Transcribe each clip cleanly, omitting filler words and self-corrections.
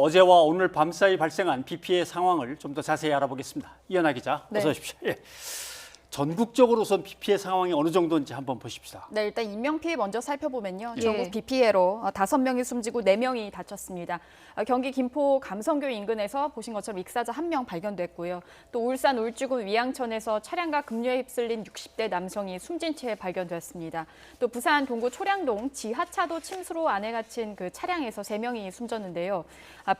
어제와 오늘 밤사이 발생한 비 피해 상황을 좀 더 자세히 알아보겠습니다. 이현아 기자, 네. 어서 오십시오. 예. 전국적으로 우선 비 피해 상황이 어느 정도인지 한번 보십시다. 네, 일단 인명피해 먼저 살펴보면요. 예. 전국 비 피해로 5명이 숨지고 4명이 다쳤습니다. 경기 김포 감성교 인근에서 보신 것처럼 익사자 1명 발견됐고요. 또 울산 울주군 위양천에서 차량과 급류에 휩쓸린 60대 남성이 숨진 채 발견됐습니다. 또 부산 동구 초량동 지하차도 침수로 안에 갇힌 그 차량에서 3명이 숨졌는데요.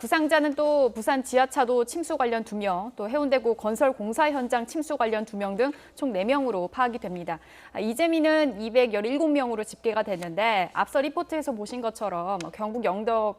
부상자는 또 부산 지하차도 침수 관련 2명, 또 해운대구 건설 공사 현장 침수 관련 2명 등 총 4명으로 파악이 됩니다. 이재민은 217명으로 집계가 됐는데 앞서 리포트에서 보신 것처럼 경북 영덕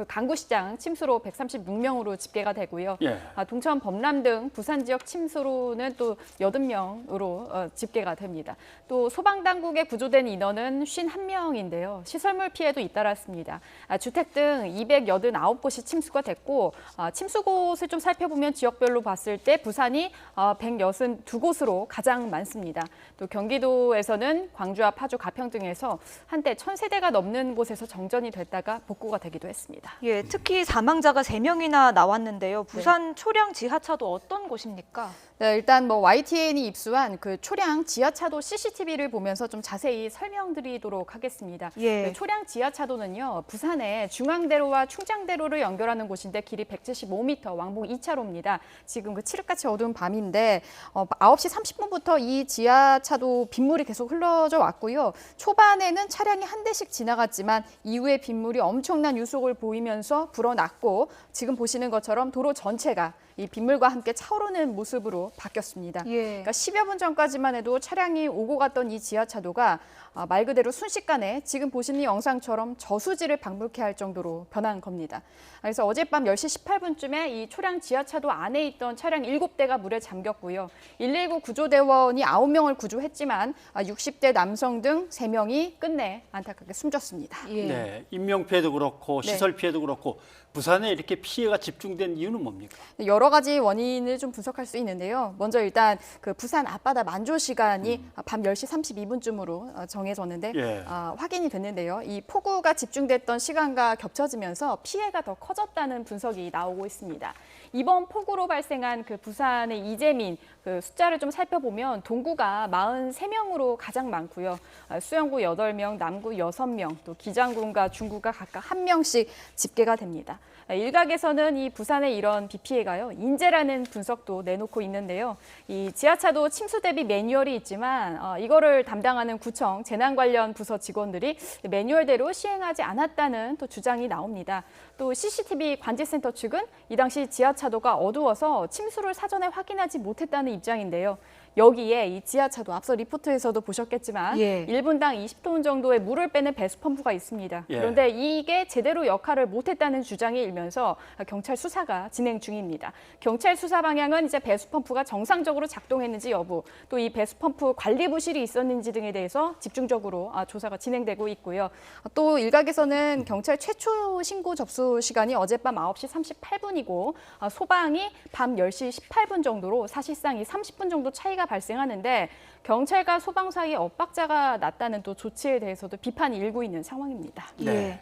강구시장 침수로 136명으로 집계가 되고요. 예. 동천 범람 등 부산 지역 침수로는 또 80명으로 집계가 됩니다. 또 소방당국에 구조된 인원은 51명인데요. 시설물 피해도 잇따랐습니다. 주택 등 289곳이 침수가 됐고 침수곳을 좀 살펴보면 지역별로 봤을 때 부산이 162곳으로 가장 많습니다. 또 경기도에서는 광주와 파주, 가평 등에서 한때 1000세대가 넘는 곳에서 정전이 됐다가 복구가 되기도 했습니다. 예, 특히 사망자가 3명이나 나왔는데요. 부산 초량 지하차도 어떤 곳입니까? 네, 일단 YTN이 입수한 그 초량 지하차도 CCTV를 보면서 좀 자세히 설명드리도록 하겠습니다. 예. 네, 초량 지하차도는요, 부산의 중앙대로와 충장대로를 연결하는 곳인데 길이 175m, 왕복 2차로입니다. 지금 그 칠흑같이 어두운 밤인데 9시 30분부터 이 지하차도 빗물이 계속 흘러져 왔고요. 초반에는 차량이 한 대씩 지나갔지만 이후에 빗물이 엄청난 유속을 보이면서 불어났고 지금 보시는 것처럼 도로 전체가 이 빗물과 함께 차오르는 모습으로 바뀌었습니다. 예. 그러니까 10여 분 전까지만 해도 차량이 오고 갔던 이 지하차도가 말 그대로 순식간에 지금 보시는 영상처럼 저수지를 방불케 할 정도로 변한 겁니다. 그래서 어젯밤 10시 18분쯤에 이 초량 지하차도 안에 있던 차량 7대가 물에 잠겼고요. 119 구조대원이 9명을 구조했지만 60대 남성 등 3명이 끝내 안타깝게 숨졌습니다. 예. 네, 인명 피해도 그렇고 네. 시설 피해도 그렇고 부산에 이렇게 피해가 집중된 이유는 뭡니까? 여러 가지 원인을 좀 분석할 수 있는데요. 먼저 일단 그 부산 앞바다 만조 시간이 밤 10시 32분쯤으로 정해졌는데 예. 확인이 됐는데요. 이 폭우가 집중됐던 시간과 겹쳐지면서 피해가 더 커졌다는 분석이 나오고 있습니다. 이번 폭우로 발생한 그 부산의 이재민 그 숫자를 좀 살펴보면 동구가 43명으로 가장 많고요. 수영구 8명, 남구 6명, 또 기장군과 중구가 각각 1명씩 집계가 됩니다. 일각에서는 이 부산의 이런 비 피해가요, 인재라는 분석도 내놓고 있는데요. 이 지하차도 침수 대비 매뉴얼이 있지만 이거를 담당하는 구청 재난 관련 부서 직원들이 매뉴얼대로 시행하지 않았다는 또 주장이 나옵니다. 또 CCTV 관제센터 측은 이 당시 지하차도가 어두워서 침수를 사전에 확인하지 못했다는 입장인데요. 여기에 이 지하차도 앞서 리포트에서도 보셨겠지만 예. 1분당 20톤 정도의 물을 빼는 배수 펌프가 있습니다. 예. 그런데 이게 제대로 역할을 못했다는 주장이 일면서 경찰 수사가 진행 중입니다. 경찰 수사 방향은 이제 배수 펌프가 정상적으로 작동했는지 여부, 또 이 배수 펌프 관리 부실이 있었는지 등에 대해서 집중적으로 조사가 진행되고 있고요. 또 일각에서는 경찰 최초 신고 접수 시간이 어젯밤 9시 38분이고 소방이 밤 10시 18분 정도로 사실상 이 30분 정도 차이가 발생하는데 경찰과 소방 사이에 엇박자가 났다는 또 조치에 대해서도 비판이 일고 있는 상황입니다. 네. 예.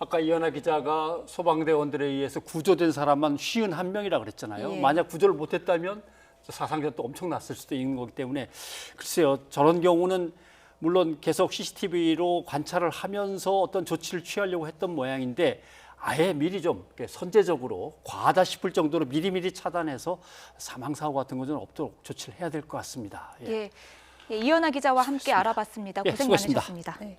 아까 이현아 기자가 소방대원들에 의해서 구조된 사람만 51명이라고 그랬잖아요. 예. 만약 구조를 못했다면 사상자도 엄청 났을 수도 있는 거기 때문에 글쎄요, 저런 경우는 물론 계속 CCTV로 관찰을 하면서 어떤 조치를 취하려고 했던 모양인데 아예 미리 좀 선제적으로 과하다 싶을 정도로 미리미리 차단해서 사망사고 같은 것은 없도록 조치를 해야 될 것 같습니다. 예. 예. 예, 이현아 기자와 함께 알아봤습니다. 예, 고생 수고하셨습니다. 많으셨습니다. 네.